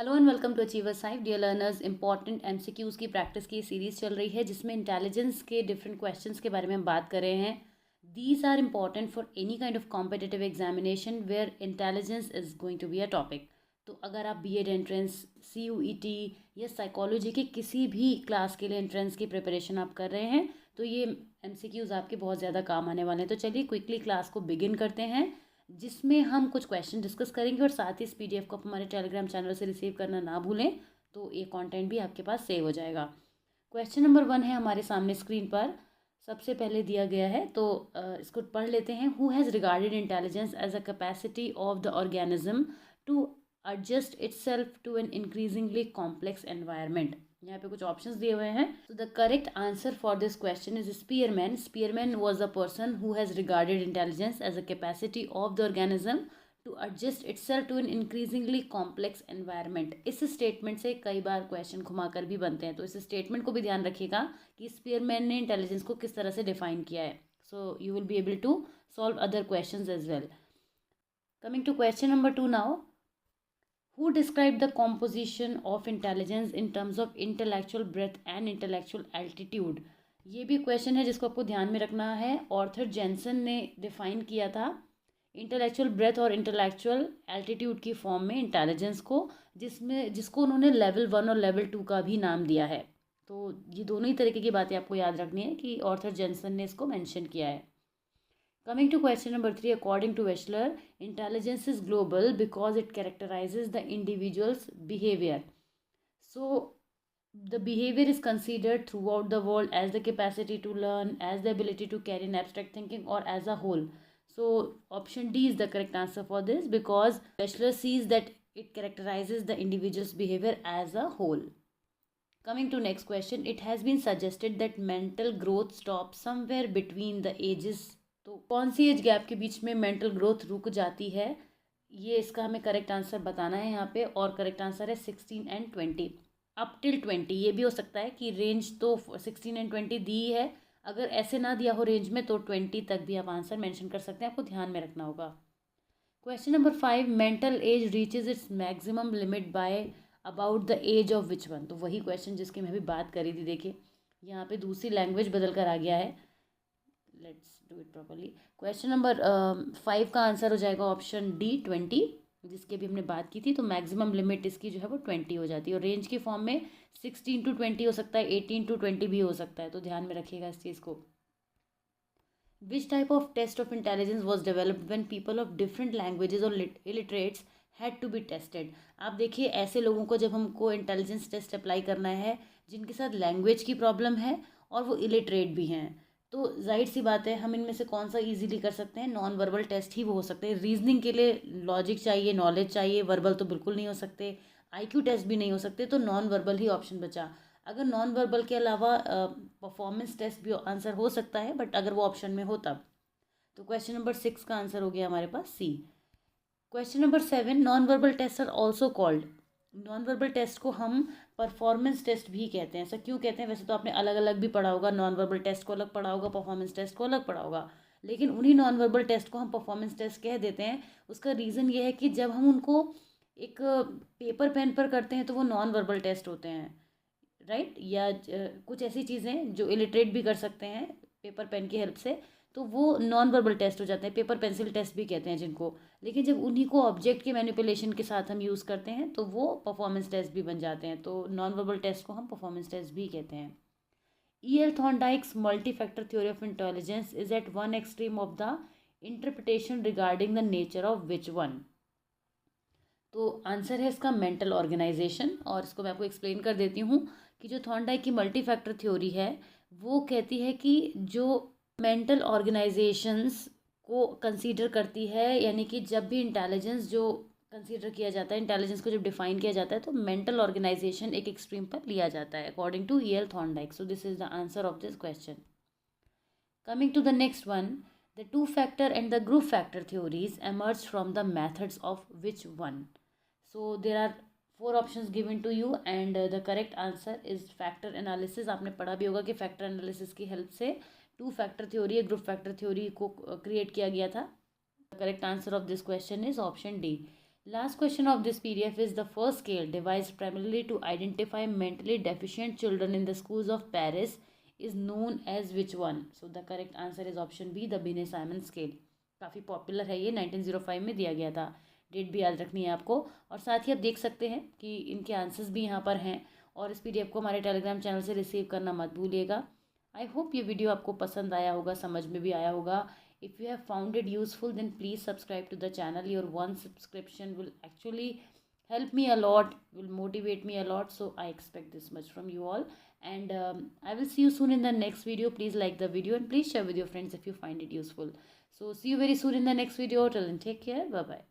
Hello and welcome to achiever साइफ dear learners. Important MCQs की practice की series चल रही है जिसमें इंटेलिजेंस के डिफरेंट क्वेश्चंस के बारे में हम बात कर रहे हैं। These are important for any kind of competitive examination where intelligence is going to be a topic. तो अगर आप बीएड एंट्रेंस, सीयूईटी या साइकोलॉजी के किसी भी क्लास के लिए एंट्रेंस की प्रिपरेशन आप कर रहे हैं तो ये एमसीक्यूज़ आपके बहुत ज़्यादा काम आने वाले हैं। तो चलिए क्विकली क्लास को बिगिन करते हैं जिसमें हम कुछ क्वेश्चन डिस्कस करेंगे और साथ ही इस पीडीएफ को आप हमारे टेलीग्राम चैनल से रिसीव करना ना भूलें, तो ये कंटेंट भी आपके पास सेव हो जाएगा। क्वेश्चन नंबर 1 है हमारे सामने स्क्रीन पर, सबसे पहले दिया गया है तो इसको पढ़ लेते हैं। Who has regarded intelligence as a capacity of the organism to adjust itself to an increasingly complex environment। यहाँ पे कुछ ऑप्शंस दिए हुए हैं। So the correct answer for this question is Spearman. Spearman was a person who has regarded intelligence as a capacity of the organism to adjust itself to an increasingly complex environment। इस statement से कई बार question घुमाकर भी बनते हैं, तो इस statement को भी ध्यान रखिएगा कि स्पीयरमैन ने इंटेलिजेंस को किस तरह से डिफाइन किया है। So you will be able to solve other questions as well. Coming to question number 2 now. Who described the composition of intelligence in terms of intellectual breadth and intellectual altitude? ये भी question है जिसको आपको ध्यान में रखना है। Arthur Jensen ने डिफाइन किया था इंटेलेक्चुअल ब्रेथ और इंटेलेक्चुअल एल्टीट्यूड की फॉर्म में इंटेलिजेंस को, जिसको उन्होंने लेवल 1 और लेवल 2 का भी नाम दिया है। तो ये दोनों ही तरीके की बातें आपको याद रखनी है कि ऑर्थर जेनसन ने इसको मेंशन किया है। Coming to question number 3, according to Wechsler, intelligence is global because it characterizes the individual's behavior. So, the behavior is considered throughout the world as the capacity to learn, as the ability to carry an abstract thinking, or as a whole. So, option D is the correct answer for this because Wechsler sees that it characterizes the individual's behavior as a whole. Coming to next question, it has been suggested that mental growth stops somewhere between the ages। तो कौन सी age gap के बीच में mental growth रुक जाती है, ये इसका हमें करेक्ट आंसर बताना है यहाँ पे। और करेक्ट आंसर है 16 एंड 20, अप टिल 20। ये भी हो सकता है कि रेंज तो 16 एंड 20 दी है, अगर ऐसे ना दिया हो रेंज में तो 20 तक भी आप आंसर मेंशन कर सकते हैं, आपको ध्यान में रखना होगा। Question number 5, mental age reaches its maximum limit by about the age of which one. तो वही क्वेश्चन जिसकी मैं भी बात करी थी, देखिए यहाँ पे दूसरी लैंग्वेज बदल कर आ गया है। Let's do it properly. Question number 5 का आंसर हो जाएगा ऑप्शन डी 20, जिसकी भी हमने बात की थी। तो मैक्सिमम लिमिट इसकी जो है वो 20 हो जाती है और रेंज की फॉर्म में 16 to 20 हो सकता है, 18 to 20 भी हो सकता है, तो ध्यान में रखिएगा इस चीज़ को। Which type of test of intelligence was developed when people of different languages और illiterates had to be tested. आप देखिए ऐसे लोगों को जब हमको इंटेलिजेंस टेस्ट अप्लाई करना है जिनके साथ लैंग्वेज की प्रॉब्लम है और वो इलिटरेट भी हैं, तो जाहिर सी बात है हम इनमें से कौन सा इजीली कर सकते हैं, नॉन वर्बल टेस्ट ही वो हो सकते हैं। रीजनिंग के लिए लॉजिक चाहिए, नॉलेज चाहिए, वर्बल तो बिल्कुल नहीं हो सकते, आईक्यू टेस्ट भी नहीं हो सकते, तो नॉन वर्बल ही ऑप्शन बचा। अगर नॉन वर्बल के अलावा परफॉर्मेंस टेस्ट भी आंसर हो सकता है, बट अगर वो ऑप्शन में हो तब। तो क्वेश्चन नंबर 6 का आंसर हो गया हमारे पास C. Question number 7, non verbal test are also called. Non verbal test को हम परफॉर्मेंस टेस्ट भी कहते हैं। ऐसा क्यों कहते हैं? वैसे तो आपने अलग अलग भी पढ़ा होगा, नॉन वर्बल टेस्ट को अलग पढ़ा होगा, परफॉर्मेंस टेस्ट को अलग पढ़ा होगा, लेकिन उन्हीं नॉन वर्बल टेस्ट को हम परफॉर्मेंस टेस्ट कह देते हैं। उसका रीज़न ये है कि जब हम उनको एक पेपर पेन पर करते हैं तो वो नॉन वर्बल टेस्ट होते हैं, राइट। या कुछ ऐसी चीज़ें जो इलिटरेट भी कर सकते हैं पेपर पेन की हेल्प से, तो वो नॉन वर्बल टेस्ट हो जाते हैं, पेपर पेंसिल टेस्ट भी कहते हैं जिनको। लेकिन जब उन्हीं को ऑब्जेक्ट के मैनिपुलेशन के साथ हम यूज़ करते हैं तो वो परफॉर्मेंस टेस्ट भी बन जाते हैं। तो नॉन वर्बल टेस्ट को हम परफॉर्मेंस टेस्ट भी कहते हैं। E.L. Thorndike's multi-factor theory of intelligence is at one extreme of the interpretation regarding the nature of which one। तो आंसर है इसका मेंटल ऑर्गेनाइजेशन, और इसको मैं आपको एक्सप्लेन कर देती हूँ कि जो थॉर्नडाइक की मल्टी फैक्टर थ्योरी है वो कहती है कि जो मेंटल ऑर्गेनाइजेशंस को कंसीडर करती है, यानी कि जब भी इंटेलिजेंस जो कंसीडर किया जाता है, इंटेलिजेंस को जब डिफाइन किया जाता है तो मेंटल ऑर्गेनाइजेशन एक एक्सट्रीम पर लिया जाता है according to E.L. Thorndike. So this is the answer of this question. Coming to the next one, the two factor and the group factor theories emerged from the methods of which one? So there are 4 options given to you and the correct answer is factor analysis। आपने पढ़ा भी होगा कि factor analysis की help से two factor theory या group factor theory को create किया गया था। The correct answer of this question is option D। Last question of this PDF is the first scale devised primarily to identify mentally deficient children in the schools of Paris is known as which one? So the correct answer is option B, the Binet-Simon scale. काफ़ी popular है ये, 1905 में दिया गया था। Date भी याद रखनी है आपको। और साथ ही आप देख सकते हैं कि इनके आंसर्स भी यहाँ पर हैं। और इस PDF को हमारे टेलीग्राम चैनल से रिसीव करना मत भूलिएगा। आई होप ये वीडियो आपको पसंद आया होगा, समझ में भी आया होगा। If you have found it useful, then please subscribe to the channel. Your one subscription will actually help me a lot, will motivate me a lot. So I expect this much from you all. And I will see you soon in the next video. Please like the video and please share with your friends if you find it useful. So see you very soon in the next video. Till then, take care. Bye bye.